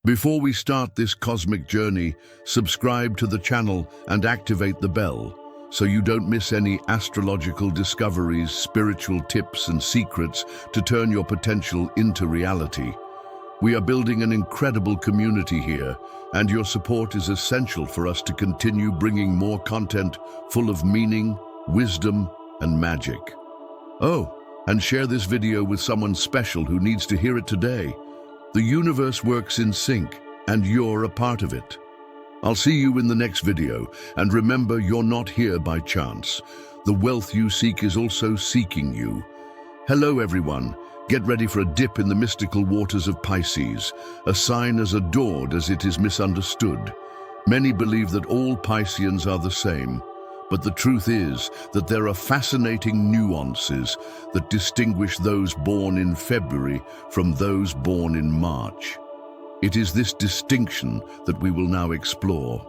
Before we start this cosmic journey, subscribe to the channel and activate the bell so you don't miss any astrological discoveries, spiritual tips and secrets to turn your potential into reality. We are building an incredible community here, and your support is essential for us to continue bringing more content full of meaning, wisdom, and magic. Oh, and share this video with someone special who needs to hear it today. The universe works in sync, and you're a part of it. I'll see you in the next video, and remember, you're not here by chance. The wealth you seek is also seeking you. Hello everyone, get ready for a dip in the mystical waters of Pisces, a sign as adored as it is misunderstood. Many believe that all Pisceans are the same, but the truth is that there are fascinating nuances that distinguish those born in February from those born in March. It is this distinction that we will now explore.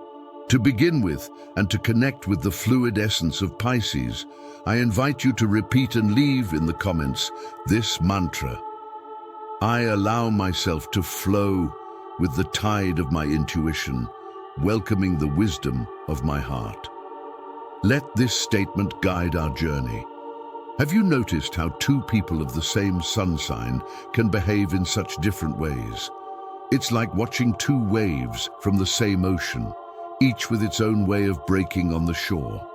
To begin with, and to connect with the fluid essence of Pisces, I invite you to repeat and leave in the comments this mantra. I allow myself to flow with the tide of my intuition, welcoming the wisdom of my heart. Let this statement guide our journey. Have you noticed how two people of the same sun sign can behave in such different ways? It's like watching two waves from the same ocean, each with its own way of breaking on the shore.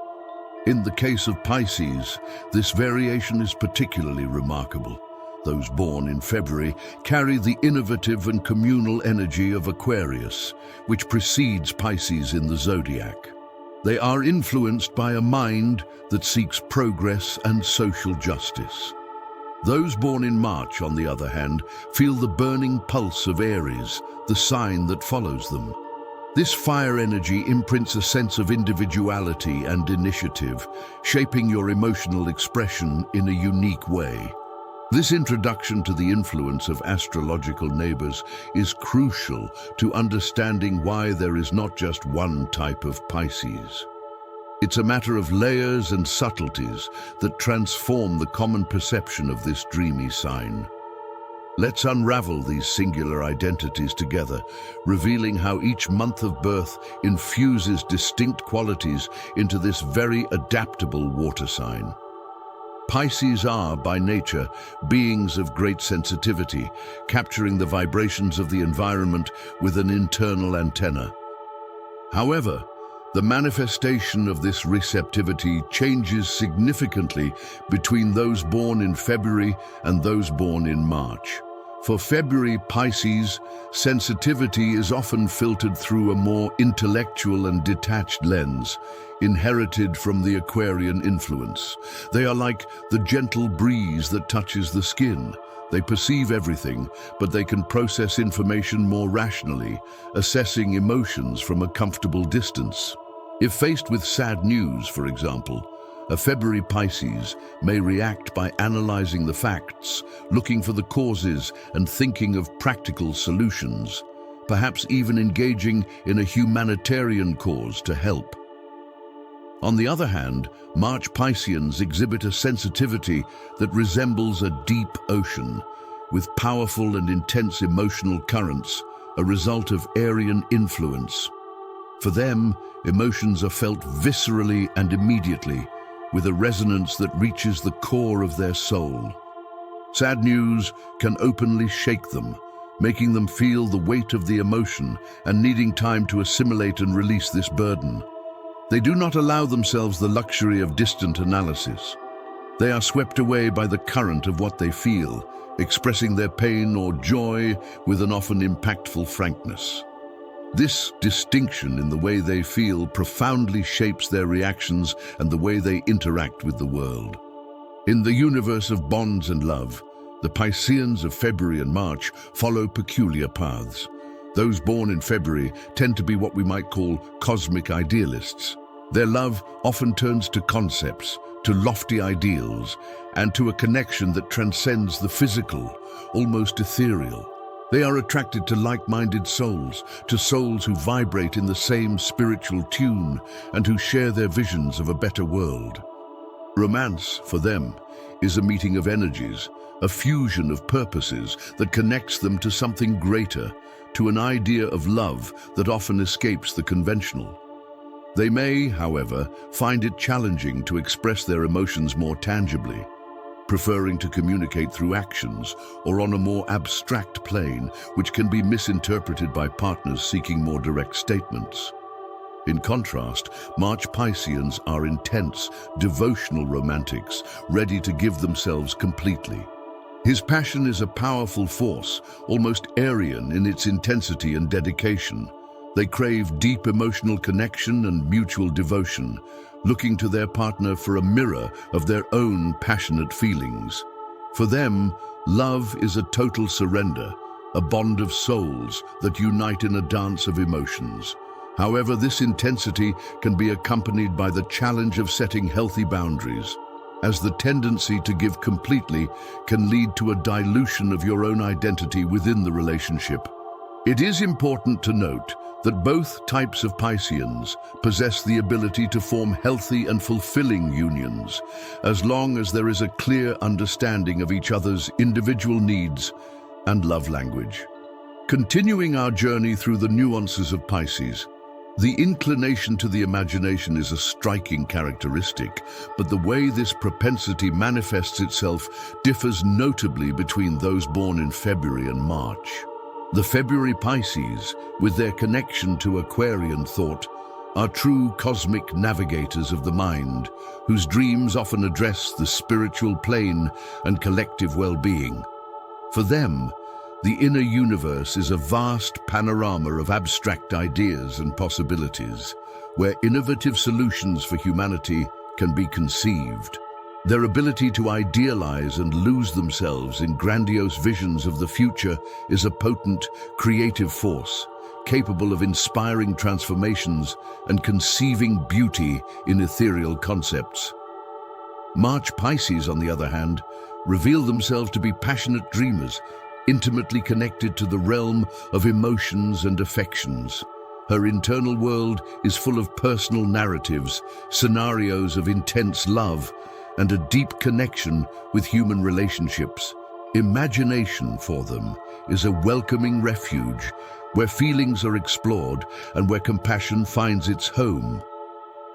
In the case of Pisces, this variation is particularly remarkable. Those born in February carry the innovative and communal energy of Aquarius, which precedes Pisces in the zodiac. They are influenced by a mind that seeks progress and social justice. Those born in March, on the other hand, feel the burning pulse of Aries, the sign that follows them. This fire energy imprints a sense of individuality and initiative, shaping your emotional expression in a unique way. This introduction to the influence of astrological neighbors is crucial to understanding why there is not just one type of Pisces. It's a matter of layers and subtleties that transform the common perception of this dreamy sign. Let's unravel these singular identities together, revealing how each month of birth infuses distinct qualities into this very adaptable water sign. Pisces are, by nature, beings of great sensitivity, capturing the vibrations of the environment with an internal antenna. However, the manifestation of this receptivity changes significantly between those born in February and those born in March. For February Pisces, sensitivity is often filtered through a more intellectual and detached lens, inherited from the Aquarian influence. They are like the gentle breeze that touches the skin. They perceive everything, but they can process information more rationally, assessing emotions from a comfortable distance. If faced with sad news, for example, a February Pisces may react by analyzing the facts, looking for the causes and thinking of practical solutions, perhaps even engaging in a humanitarian cause to help. On the other hand, March Pisceans exhibit a sensitivity that resembles a deep ocean, with powerful and intense emotional currents, a result of Aryan influence. For them, emotions are felt viscerally and immediately, with a resonance that reaches the core of their soul. Sad news can openly shake them, making them feel the weight of the emotion and needing time to assimilate and release this burden. They do not allow themselves the luxury of distant analysis. They are swept away by the current of what they feel, expressing their pain or joy with an often impactful frankness. This distinction in the way they feel profoundly shapes their reactions and the way they interact with the world. In the universe of bonds and love, the Pisceans of February and March follow peculiar paths. Those born in February tend to be what we might call cosmic idealists. Their love often turns to concepts, to lofty ideals, and to a connection that transcends the physical, almost ethereal. They are attracted to like-minded souls, to souls who vibrate in the same spiritual tune and who share their visions of a better world. Romance, for them, is a meeting of energies, a fusion of purposes that connects them to something greater, to an idea of love that often escapes the conventional. They may, however, find it challenging to express their emotions more tangibly, preferring to communicate through actions or on a more abstract plane, which can be misinterpreted by partners seeking more direct statements. In contrast, March Pisceans are intense, devotional romantics, ready to give themselves completely. His passion is a powerful force, almost Aryan in its intensity and dedication. They crave deep emotional connection and mutual devotion, looking to their partner for a mirror of their own passionate feelings. For them, love is a total surrender, a bond of souls that unite in a dance of emotions. However, this intensity can be accompanied by the challenge of setting healthy boundaries, as the tendency to give completely can lead to a dilution of your own identity within the relationship. It is important to note that both types of Pisceans possess the ability to form healthy and fulfilling unions, as long as there is a clear understanding of each other's individual needs and love language. Continuing our journey through the nuances of Pisces, the inclination to the imagination is a striking characteristic, but the way this propensity manifests itself differs notably between those born in February and March. The February Pisces, with their connection to Aquarian thought, are true cosmic navigators of the mind, whose dreams often address the spiritual plane and collective well-being. For them, the inner universe is a vast panorama of abstract ideas and possibilities, where innovative solutions for humanity can be conceived. Their ability to idealize and lose themselves in grandiose visions of the future is a potent, creative force, capable of inspiring transformations and conceiving beauty in ethereal concepts. March Pisces, on the other hand, reveal themselves to be passionate dreamers, intimately connected to the realm of emotions and affections. Her internal world is full of personal narratives, scenarios of intense love, and a deep connection with human relationships. Imagination for them is a welcoming refuge where feelings are explored and where compassion finds its home.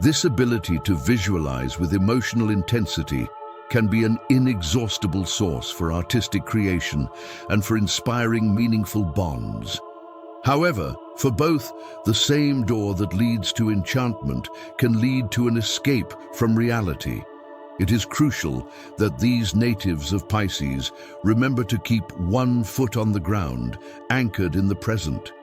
This ability to visualize with emotional intensity can be an inexhaustible source for artistic creation and for inspiring meaningful bonds. However, for both, the same door that leads to enchantment can lead to an escape from reality. It is crucial that these natives of Pisces remember to keep one foot on the ground, anchored in the present.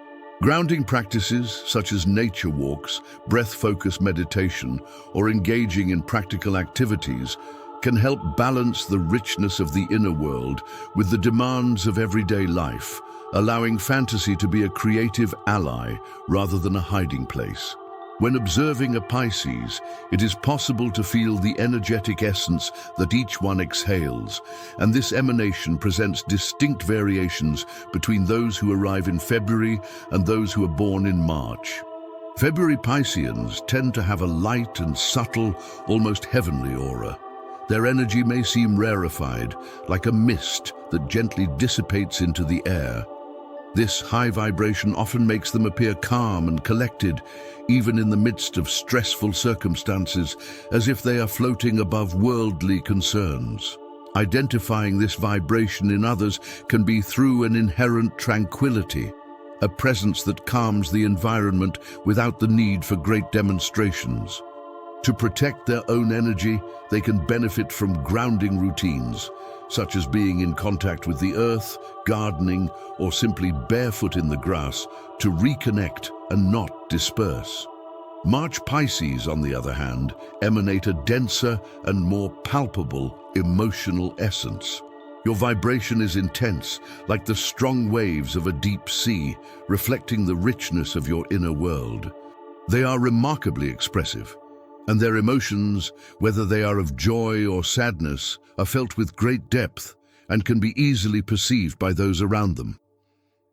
Grounding practices such as nature walks, breath-focused meditation, or engaging in practical activities can help balance the richness of the inner world with the demands of everyday life, allowing fantasy to be a creative ally rather than a hiding place. When observing a Pisces, it is possible to feel the energetic essence that each one exhales, and this emanation presents distinct variations between those who arrive in February and those who are born in March. February Pisceans tend to have a light and subtle, almost heavenly aura. Their energy may seem rarefied, like a mist that gently dissipates into the air. This high vibration often makes them appear calm and collected, even in the midst of stressful circumstances, as if they are floating above worldly concerns. Identifying this vibration in others can be through an inherent tranquility, a presence that calms the environment without the need for great demonstrations. To protect their own energy, they can benefit from grounding routines, such as being in contact with the earth, gardening, or simply barefoot in the grass to reconnect and not disperse. March Pisces, on the other hand, emanate a denser and more palpable emotional essence. Your vibration is intense, like the strong waves of a deep sea, reflecting the richness of your inner world. They are remarkably expressive, and their emotions, whether they are of joy or sadness, are felt with great depth and can be easily perceived by those around them.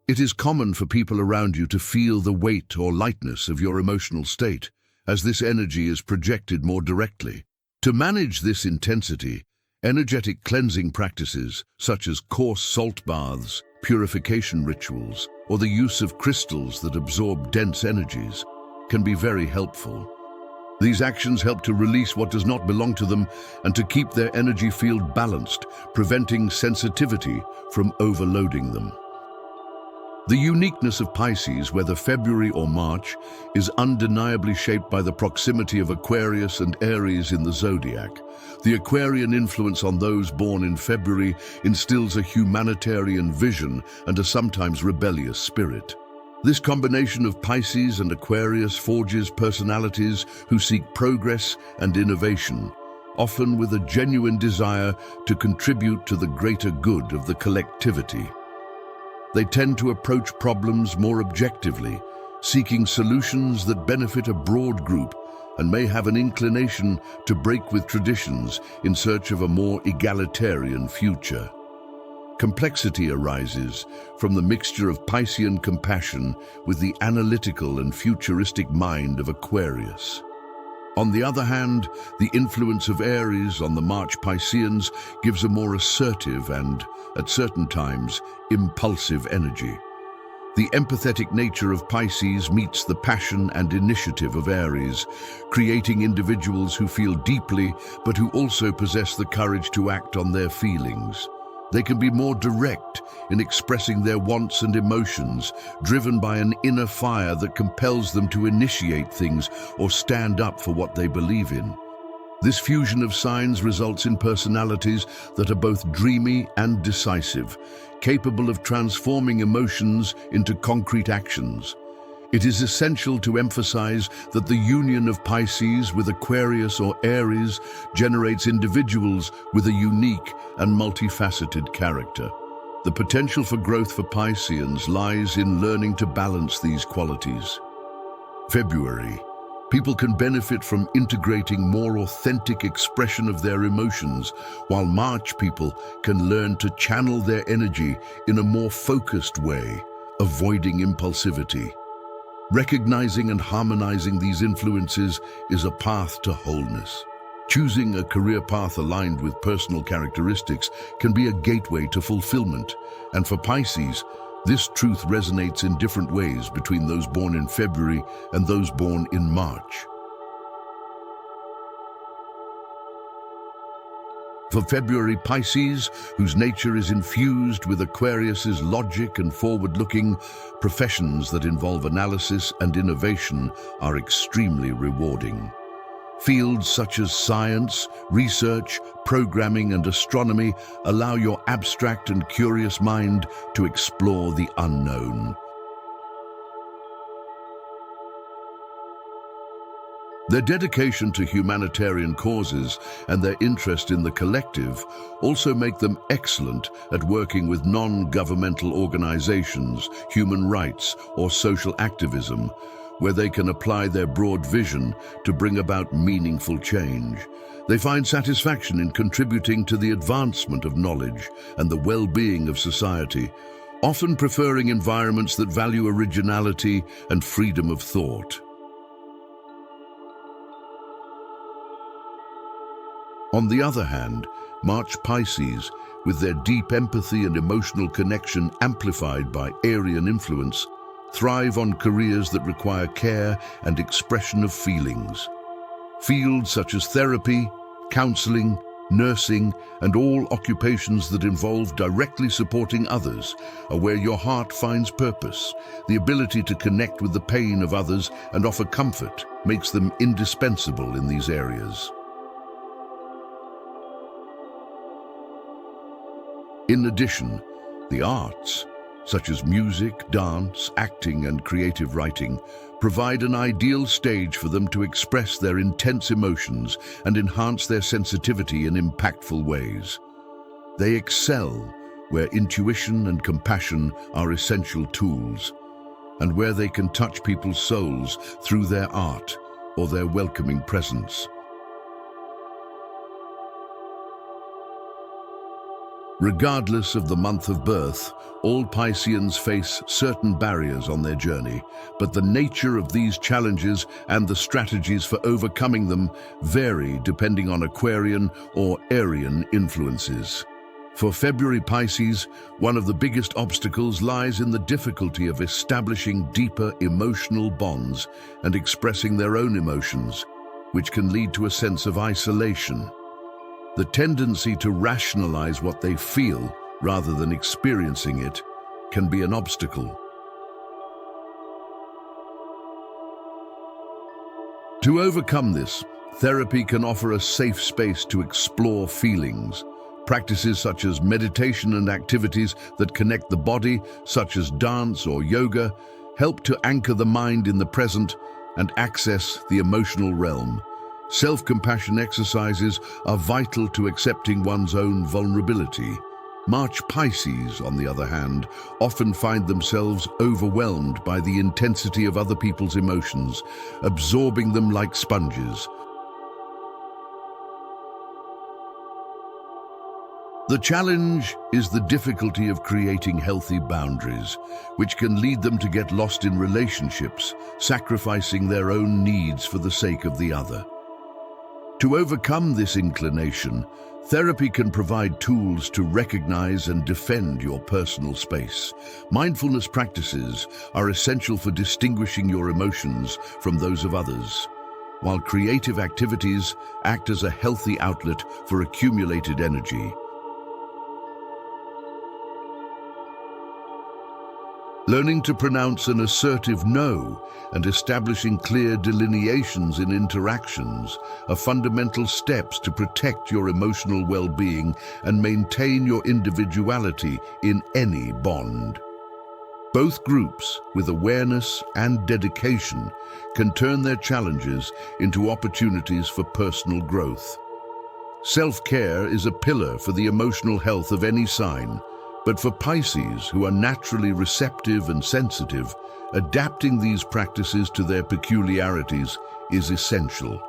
It is common for people around you to feel the weight or lightness of your emotional state, as this energy is projected more directly. To manage this intensity, energetic cleansing practices, such as coarse salt baths, purification rituals, or the use of crystals that absorb dense energies can be very helpful. These actions help to release what does not belong to them and to keep their energy field balanced, preventing sensitivity from overloading them. The uniqueness of Pisces, whether February or March, is undeniably shaped by the proximity of Aquarius and Aries in the zodiac. The Aquarian influence on those born in February instills a humanitarian vision and a sometimes rebellious spirit. This combination of Pisces and Aquarius forges personalities who seek progress and innovation, often with a genuine desire to contribute to the greater good of the collectivity. They tend to approach problems more objectively, seeking solutions that benefit a broad group, and may have an inclination to break with traditions in search of a more egalitarian future. Complexity arises from the mixture of Piscean compassion with the analytical and futuristic mind of Aquarius. On the other hand, the influence of Aries on the March Pisceans gives a more assertive and, at certain times, impulsive energy. The empathetic nature of Pisces meets the passion and initiative of Aries, creating individuals who feel deeply but who also possess the courage to act on their feelings. They can be more direct in expressing their wants and emotions, driven by an inner fire that compels them to initiate things or stand up for what they believe in. This fusion of signs results in personalities that are both dreamy and decisive, capable of transforming emotions into concrete actions. It is essential to emphasize that the union of Pisces with Aquarius or Aries generates individuals with a unique and multifaceted character. The potential for growth for Pisceans lies in learning to balance these qualities. February. People can benefit from integrating more authentic expression of their emotions, while March people can learn to channel their energy in a more focused way, avoiding impulsivity. Recognizing and harmonizing these influences is a path to wholeness. Choosing a career path aligned with personal characteristics can be a gateway to fulfillment, and for Pisces, this truth resonates in different ways between those born in February and those born in March. For February Pisces, whose nature is infused with Aquarius's logic and forward-looking, professions that involve analysis and innovation are extremely rewarding. Fields such as science, research, programming, and astronomy allow your abstract and curious mind to explore the unknown. Their dedication to humanitarian causes and their interest in the collective also make them excellent at working with non-governmental organizations, human rights, or social activism, where they can apply their broad vision to bring about meaningful change. They find satisfaction in contributing to the advancement of knowledge and the well-being of society, often preferring environments that value originality and freedom of thought. On the other hand, March Pisces, with their deep empathy and emotional connection amplified by Aryan influence, thrive on careers that require care and expression of feelings. Fields such as therapy, counseling, nursing, and all occupations that involve directly supporting others are where your heart finds purpose. The ability to connect with the pain of others and offer comfort makes them indispensable in these areas. In addition, the arts, such as music, dance, acting, and creative writing, provide an ideal stage for them to express their intense emotions and enhance their sensitivity in impactful ways. They excel where intuition and compassion are essential tools, and where they can touch people's souls through their art or their welcoming presence. Regardless of the month of birth, all Pisceans face certain barriers on their journey, but the nature of these challenges and the strategies for overcoming them vary depending on Aquarian or Aryan influences. For February Pisces, one of the biggest obstacles lies in the difficulty of establishing deeper emotional bonds and expressing their own emotions, which can lead to a sense of isolation. The tendency to rationalize what they feel rather than experiencing it can be an obstacle. To overcome this, therapy can offer a safe space to explore feelings. Practices such as meditation and activities that connect the body, such as dance or yoga, help to anchor the mind in the present and access the emotional realm. Self-compassion exercises are vital to accepting one's own vulnerability. March Pisces, on the other hand, often find themselves overwhelmed by the intensity of other people's emotions, absorbing them like sponges. The challenge is the difficulty of creating healthy boundaries, which can lead them to get lost in relationships, sacrificing their own needs for the sake of the other. To overcome this inclination, therapy can provide tools to recognize and defend your personal space. Mindfulness practices are essential for distinguishing your emotions from those of others, while creative activities act as a healthy outlet for accumulated energy. Learning to pronounce an assertive no and establishing clear delineations in interactions are fundamental steps to protect your emotional well-being and maintain your individuality in any bond. Both groups, with awareness and dedication, can turn their challenges into opportunities for personal growth. Self-care is a pillar for the emotional health of any sign. But for Pisces, who are naturally receptive and sensitive, adapting these practices to their peculiarities is essential.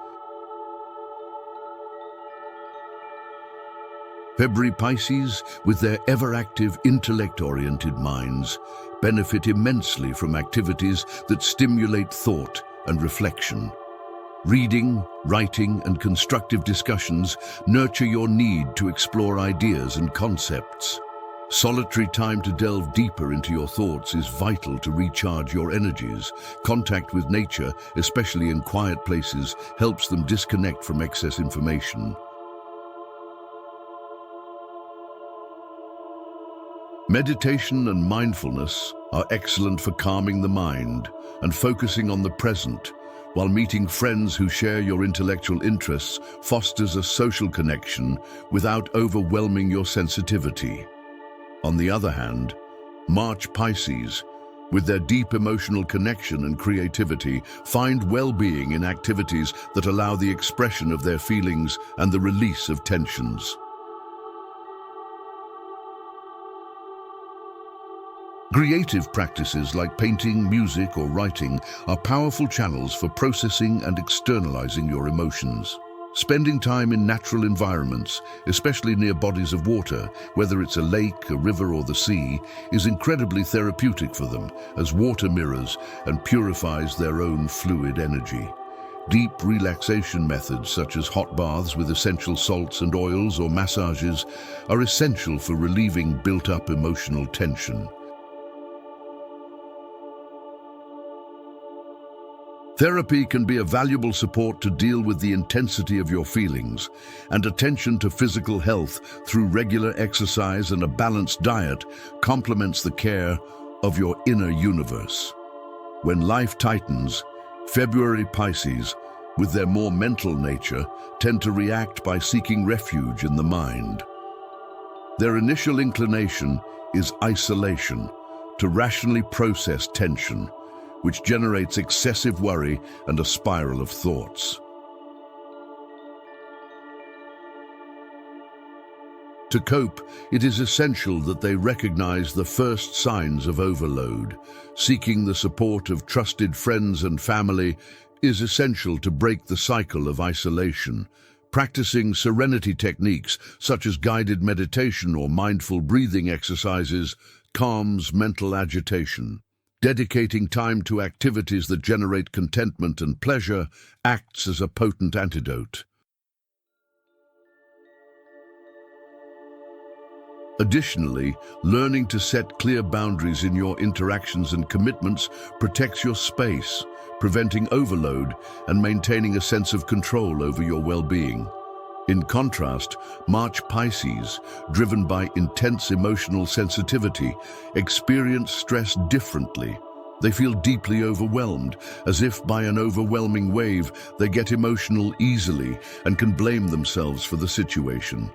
February Pisces, with their ever-active, intellect-oriented minds, benefit immensely from activities that stimulate thought and reflection. Reading, writing, and constructive discussions nurture your need to explore ideas and concepts. Solitary time to delve deeper into your thoughts is vital to recharge your energies. Contact with nature, especially in quiet places, helps them disconnect from excess information. Meditation and mindfulness are excellent for calming the mind and focusing on the present, while meeting friends who share your intellectual interests fosters a social connection without overwhelming your sensitivity. On the other hand, March Pisces, with their deep emotional connection and creativity, find well-being in activities that allow the expression of their feelings and the release of tensions. Creative practices like painting, music, or writing are powerful channels for processing and externalizing your emotions. Spending time in natural environments, especially near bodies of water, whether it's a lake, a river, or the sea, is incredibly therapeutic for them, as water mirrors and purifies their own fluid energy. Deep relaxation methods such as hot baths with essential salts and oils or massages are essential for relieving built-up emotional tension. Therapy can be a valuable support to deal with the intensity of your feelings, and attention to physical health through regular exercise and a balanced diet complements the care of your inner universe. When life tightens, February Pisces, with their more mental nature, tend to react by seeking refuge in the mind. Their initial inclination is isolation, to rationally process tension, which generates excessive worry and a spiral of thoughts. To cope, it is essential that they recognize the first signs of overload. Seeking the support of trusted friends and family is essential to break the cycle of isolation. Practicing serenity techniques, such as guided meditation or mindful breathing exercises, calms mental agitation. Dedicating time to activities that generate contentment and pleasure acts as a potent antidote. Additionally, learning to set clear boundaries in your interactions and commitments protects your space, preventing overload and maintaining a sense of control over your well-being. In contrast, March Pisces, driven by intense emotional sensitivity, experience stress differently. They feel deeply overwhelmed, as if by an overwhelming wave, they get emotional easily and can blame themselves for the situation.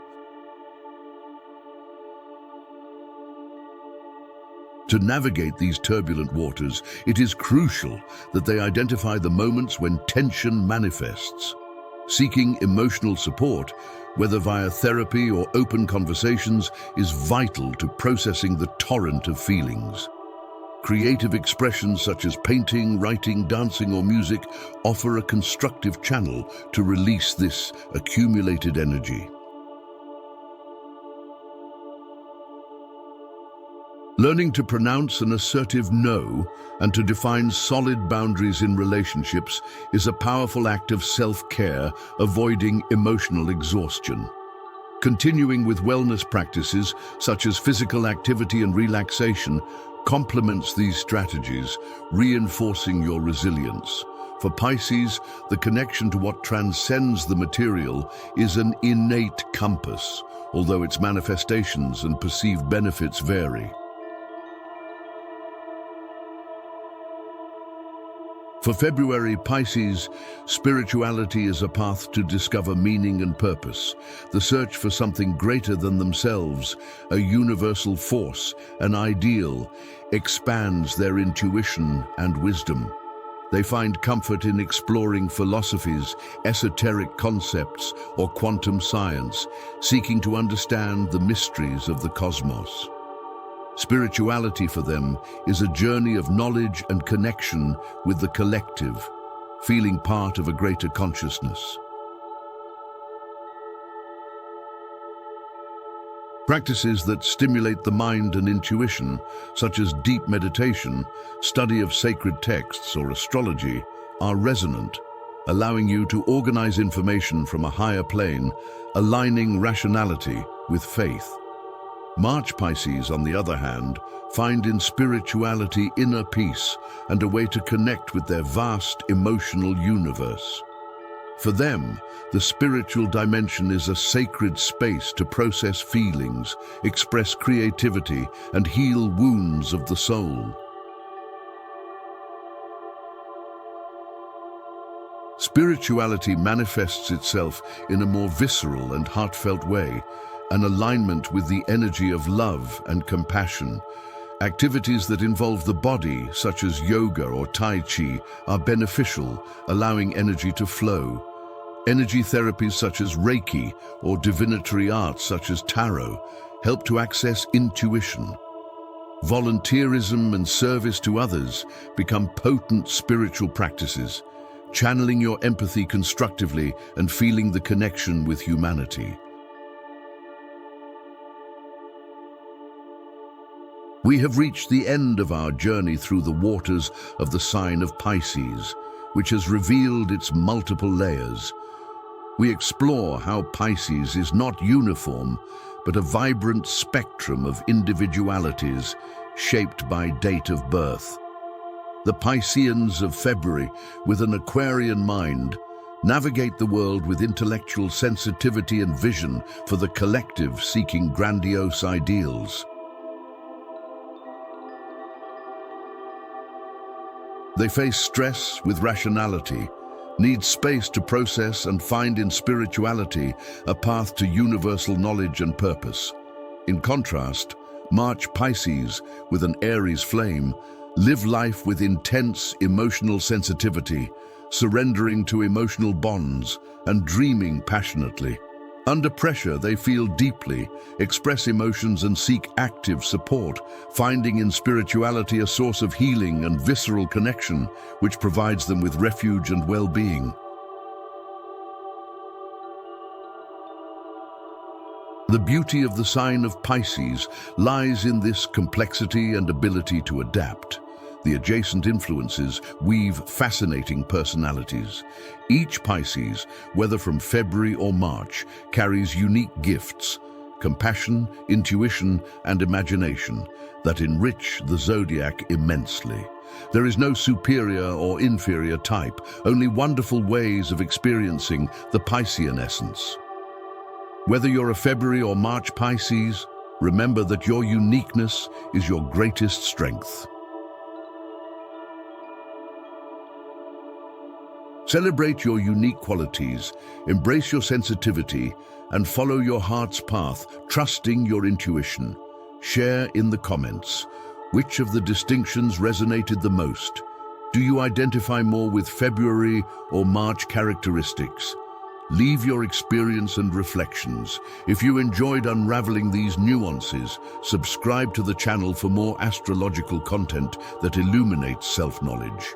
To navigate these turbulent waters, it is crucial that they identify the moments when tension manifests. Seeking emotional support, whether via therapy or open conversations, is vital to processing the torrent of feelings. Creative expressions such as painting, writing, dancing, or music offer a constructive channel to release this accumulated energy. Learning to pronounce an assertive no and to define solid boundaries in relationships is a powerful act of self-care, avoiding emotional exhaustion. Continuing with wellness practices such as physical activity and relaxation complements these strategies, reinforcing your resilience. For Pisces, the connection to what transcends the material is an innate compass, although its manifestations and perceived benefits vary. For February, Pisces, spirituality is a path to discover meaning and purpose. The search for something greater than themselves, a universal force, an ideal, expands their intuition and wisdom. They find comfort in exploring philosophies, esoteric concepts, or quantum science, seeking to understand the mysteries of the cosmos. Spirituality for them is a journey of knowledge and connection with the collective, feeling part of a greater consciousness. Practices that stimulate the mind and intuition, such as deep meditation, study of sacred texts, or astrology, are resonant, allowing you to organize information from a higher plane, aligning rationality with faith. March Pisces, on the other hand, find in spirituality inner peace and a way to connect with their vast emotional universe. For them, the spiritual dimension is a sacred space to process feelings, express creativity, and heal wounds of the soul. Spirituality manifests itself in a more visceral and heartfelt way, an alignment with the energy of love and compassion. Activities that involve the body, such as yoga or Tai Chi, are beneficial, allowing energy to flow. Energy therapies such as Reiki or divinatory arts such as Tarot help to access intuition. Volunteerism and service to others become potent spiritual practices, channeling your empathy constructively and feeling the connection with humanity. We have reached the end of our journey through the waters of the sign of Pisces, which has revealed its multiple layers. We explore how Pisces is not uniform, but a vibrant spectrum of individualities shaped by date of birth. The Pisceans of February, with an Aquarian mind, navigate the world with intellectual sensitivity and vision for the collective, seeking grandiose ideals. They face stress with rationality, need space to process, and find in spirituality a path to universal knowledge and purpose. In contrast, March Pisces, with an Aries flame, live life with intense emotional sensitivity, surrendering to emotional bonds and dreaming passionately. Under pressure, they feel deeply, express emotions, and seek active support, finding in spirituality a source of healing and visceral connection, which provides them with refuge and well-being. The beauty of the sign of Pisces lies in this complexity and ability to adapt. The adjacent influences weave fascinating personalities. Each Pisces, whether from February or March, carries unique gifts, compassion, intuition, and imagination that enrich the zodiac immensely. There is no superior or inferior type, only wonderful ways of experiencing the Piscean essence. Whether you're a February or March Pisces, remember that your uniqueness is your greatest strength. Celebrate your unique qualities, embrace your sensitivity, and follow your heart's path, trusting your intuition. Share in the comments. Which of the distinctions resonated the most? Do you identify more with February or March characteristics? Leave your experience and reflections. If you enjoyed unraveling these nuances, subscribe to the channel for more astrological content that illuminates self-knowledge.